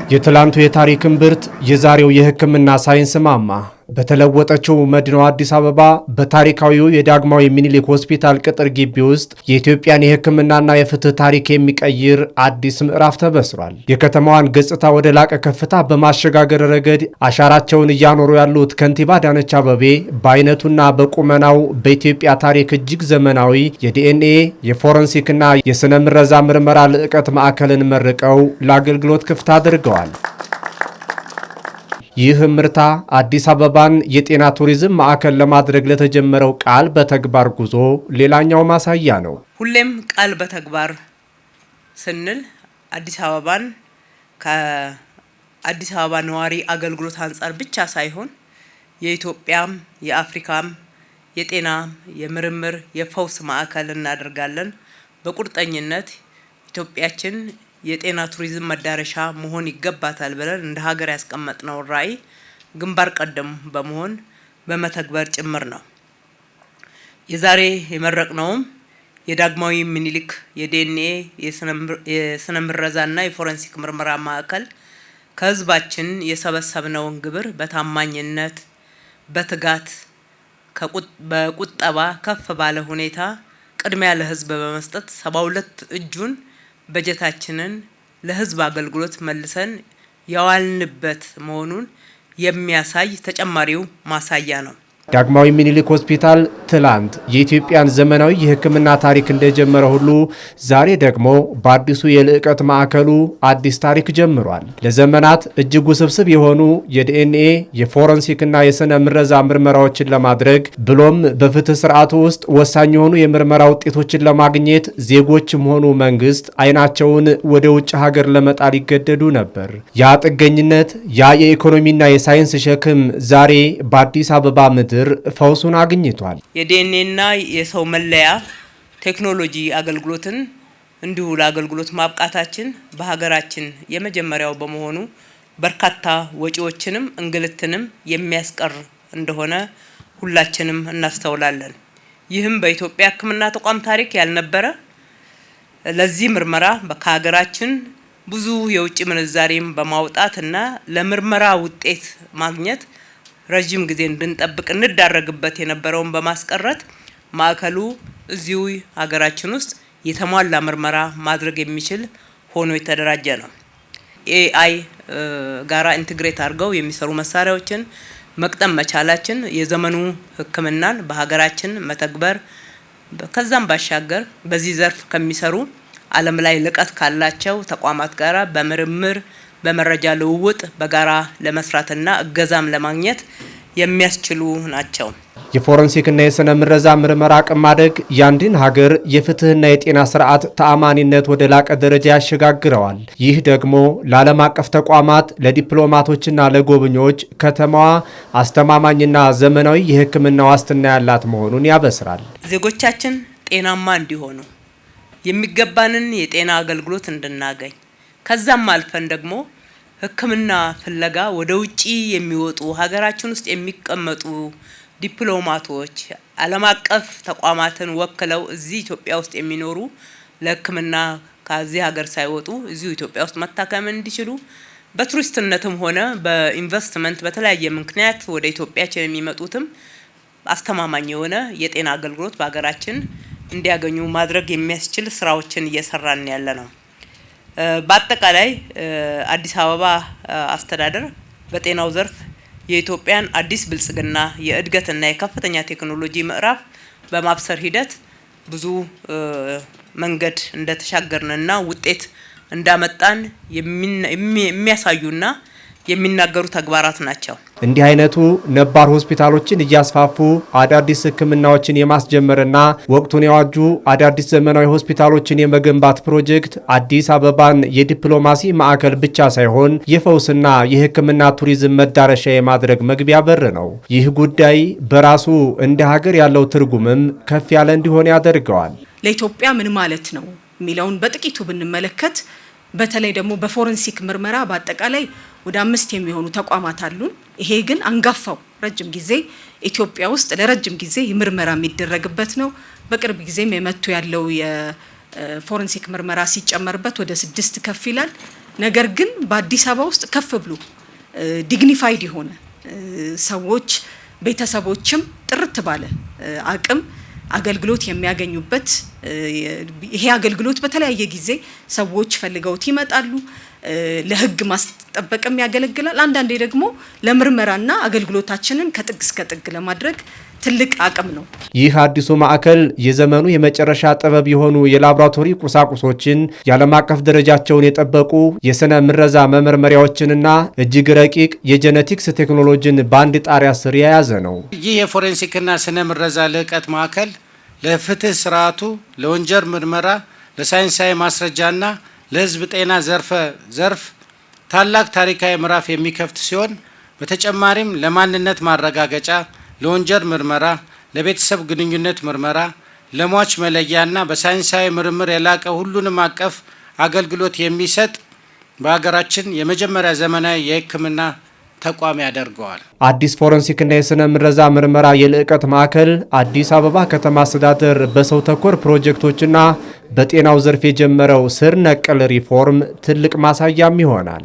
የትላንቱ የታሪክ እምብርት የዛሬው የሕክምና ሳይንስ ማማ በተለወጠችው መዲናዋ አዲስ አበባ በታሪካዊው የዳግማዊ ምኒልክ ሆስፒታል ቅጥር ግቢ ውስጥ የኢትዮጵያን የሕክምናና የፍትህ ታሪክ የሚቀይር አዲስ ምዕራፍ ተበስሯል። የከተማዋን ገጽታ ወደ ላቀ ከፍታ በማሸጋገር ረገድ አሻራቸውን እያኖሩ ያሉት ከንቲባ አዳነች አቤቤ በአይነቱና በቁመናው በኢትዮጵያ ታሪክ እጅግ ዘመናዊ የዲኤንኤ የፎረንሲክና የስነ ምረዛ ምርመራ ልዕቀት ማዕከልን መርቀው ለአገልግሎት ክፍት አድርገዋል። ይህ ምርታ አዲስ አበባን የጤና ቱሪዝም ማዕከል ለማድረግ ለተጀመረው ቃል በተግባር ጉዞ ሌላኛው ማሳያ ነው። ሁሌም ቃል በተግባር ስንል አዲስ አበባን ከአዲስ አበባ ነዋሪ አገልግሎት አንጻር ብቻ ሳይሆን የኢትዮጵያም የአፍሪካም የጤና የምርምር የፈውስ ማዕከል እናደርጋለን። በቁርጠኝነት ኢትዮጵያችን የጤና ቱሪዝም መዳረሻ መሆን ይገባታል ብለን እንደ ሀገር ያስቀመጥነው ራዕይ ግንባር ቀደም በመሆን በመተግበር ጭምር ነው። የዛሬ የመረቅነውም የዳግማዊ ምኒልክ የዲኤንኤ የስነ ምረዛና የፎረንሲክ ምርመራ ማዕከል ከህዝባችን የሰበሰብነውን ግብር በታማኝነት በትጋት በቁጠባ ከፍ ባለ ሁኔታ ቅድሚያ ለህዝብ በመስጠት 72 እጁን በጀታችንን ለህዝብ አገልግሎት መልሰን ያዋልንበት መሆኑን የሚያሳይ ተጨማሪው ማሳያ ነው። ዳግማዊ ምኒልክ ሆስፒታል ትላንት የኢትዮጵያን ዘመናዊ የሕክምና ታሪክ እንደጀመረ ሁሉ ዛሬ ደግሞ በአዲሱ የልዕቀት ማዕከሉ አዲስ ታሪክ ጀምሯል። ለዘመናት እጅግ ውስብስብ የሆኑ የዲኤንኤ የፎረንሲክና የስነ ምረዛ ምርመራዎችን ለማድረግ ብሎም በፍትህ ስርዓቱ ውስጥ ወሳኝ የሆኑ የምርመራ ውጤቶችን ለማግኘት ዜጎችም ሆኑ መንግስት አይናቸውን ወደ ውጭ ሀገር ለመጣል ይገደዱ ነበር። ያ ጥገኝነት፣ ያ የኢኮኖሚና የሳይንስ ሸክም ዛሬ በአዲስ አበባ ምድር ፈውሱን አግኝቷል። የዲኤንኤና የሰው መለያ ቴክኖሎጂ አገልግሎትን እንዲሁ ለአገልግሎት ማብቃታችን በሀገራችን የመጀመሪያው በመሆኑ በርካታ ወጪዎችንም እንግልትንም የሚያስቀር እንደሆነ ሁላችንም እናስተውላለን። ይህም በኢትዮጵያ ሕክምና ተቋም ታሪክ ያልነበረ ለዚህ ምርመራ ከሀገራችን ብዙ የውጭ ምንዛሬም በማውጣትና ለምርመራ ውጤት ማግኘት ረጅም ጊዜ እንድንጠብቅ እንዳረግበት የነበረውን በማስቀረት ማዕከሉ እዚሁ ሀገራችን ውስጥ የተሟላ ምርመራ ማድረግ የሚችል ሆኖ የተደራጀ ነው። ኤአይ ጋራ ኢንተግሬት አድርገው የሚሰሩ መሳሪያዎችን መቅጠም መቻላችን የዘመኑ ሕክምናን በሀገራችን መተግበር ከዛም ባሻገር በዚህ ዘርፍ ከሚሰሩ ዓለም ላይ ልቀት ካላቸው ተቋማት ጋራ በምርምር በመረጃ ልውውጥ በጋራ ለመስራትና እገዛም ለማግኘት የሚያስችሉ ናቸው። የፎረንሲክና የስነ ምረዛ ምርመራ አቅም ማደግ የአንድን ሀገር የፍትህና የጤና ስርዓት ተአማኒነት ወደ ላቀ ደረጃ ያሸጋግረዋል። ይህ ደግሞ ለዓለም አቀፍ ተቋማት፣ ለዲፕሎማቶችና ለጎብኚዎች ከተማዋ አስተማማኝና ዘመናዊ የሕክምና ዋስትና ያላት መሆኑን ያበስራል። ዜጎቻችን ጤናማ እንዲሆኑ የሚገባንን የጤና አገልግሎት እንድናገኝ ከዛም አልፈን ደግሞ ሕክምና ፍለጋ ወደ ውጪ የሚወጡ ሀገራችን ውስጥ የሚቀመጡ ዲፕሎማቶች ዓለም አቀፍ ተቋማትን ወክለው እዚህ ኢትዮጵያ ውስጥ የሚኖሩ ለሕክምና ከዚህ ሀገር ሳይወጡ እዚሁ ኢትዮጵያ ውስጥ መታከም እንዲችሉ በቱሪስትነትም ሆነ በኢንቨስትመንት በተለያየ ምክንያት ወደ ኢትዮጵያችን የሚመጡትም አስተማማኝ የሆነ የጤና አገልግሎት በሀገራችን እንዲያገኙ ማድረግ የሚያስችል ስራዎችን እየሰራን ያለ ነው። በአጠቃላይ አዲስ አበባ አስተዳደር በጤናው ዘርፍ የኢትዮጵያን አዲስ ብልጽግና የእድገትና የከፍተኛ ቴክኖሎጂ ምዕራፍ በማብሰር ሂደት ብዙ መንገድ እንደተሻገርንና ውጤት እንዳመጣን የሚያሳዩና የሚናገሩ ተግባራት ናቸው። እንዲህ አይነቱ ነባር ሆስፒታሎችን እያስፋፉ አዳዲስ ሕክምናዎችን የማስጀመርና ወቅቱን የዋጁ አዳዲስ ዘመናዊ ሆስፒታሎችን የመገንባት ፕሮጀክት አዲስ አበባን የዲፕሎማሲ ማዕከል ብቻ ሳይሆን የፈውስና የሕክምና ቱሪዝም መዳረሻ የማድረግ መግቢያ በር ነው። ይህ ጉዳይ በራሱ እንደ ሀገር ያለው ትርጉምም ከፍ ያለ እንዲሆን ያደርገዋል። ለኢትዮጵያ ምን ማለት ነው የሚለውን በጥቂቱ ብንመለከት በተለይ ደግሞ በፎረንሲክ ምርመራ በአጠቃላይ ወደ 5 የሚሆኑ ተቋማት አሉን። ይሄ ግን አንጋፋው ረጅም ጊዜ ኢትዮጵያ ውስጥ ለረጅም ጊዜ ምርመራ የሚደረግበት ነው። በቅርብ ጊዜም የመቱ ያለው የፎረንሲክ ምርመራ ሲጨመርበት ወደ 6 ከፍ ይላል። ነገር ግን በአዲስ አበባ ውስጥ ከፍ ብሎ ዲግኒፋይድ የሆነ ሰዎች ቤተሰቦችም ጥርት ባለ አቅም አገልግሎት የሚያገኙበት ይሄ አገልግሎት በተለያየ ጊዜ ሰዎች ፈልገውት ይመጣሉ። ለህግ ማስጠበቅም ያገለግላል። አንዳንዴ ደግሞ ለምርመራና አገልግሎታችንን ከጥግ እስከ ጥግ ለማድረግ ትልቅ አቅም ነው። ይህ አዲሱ ማዕከል የዘመኑ የመጨረሻ ጥበብ የሆኑ የላቦራቶሪ ቁሳቁሶችን፣ የዓለም አቀፍ ደረጃቸውን የጠበቁ የስነ ምረዛ መመርመሪያዎችንና እጅግ ረቂቅ የጄኔቲክስ ቴክኖሎጂን በአንድ ጣሪያ ስር የያዘ ነው። ይህ የፎሬንሲክና ስነ ምረዛ ልዕቀት ማዕከል ለፍትህ ስርዓቱ፣ ለወንጀል ምርመራ፣ ለሳይንሳዊ ማስረጃና ለህዝብ ጤና ዘርፍ ታላቅ ታሪካዊ ምዕራፍ የሚከፍት ሲሆን በተጨማሪም ለማንነት ማረጋገጫ፣ ለወንጀል ምርመራ፣ ለቤተሰብ ግንኙነት ምርመራ፣ ለሟች መለያና በሳይንሳዊ ምርምር የላቀ ሁሉንም አቀፍ አገልግሎት የሚሰጥ በሀገራችን የመጀመሪያ ዘመናዊ የሕክምና ተቋም ያደርገዋል። አዲስ ፎረንሲክና የስነ ምረዛ ምርመራ የልዕቀት ማዕከል አዲስ አበባ ከተማ አስተዳደር በሰው ተኮር ፕሮጀክቶችና በጤናው ዘርፍ የጀመረው ስር ነቀል ሪፎርም ትልቅ ማሳያም ይሆናል።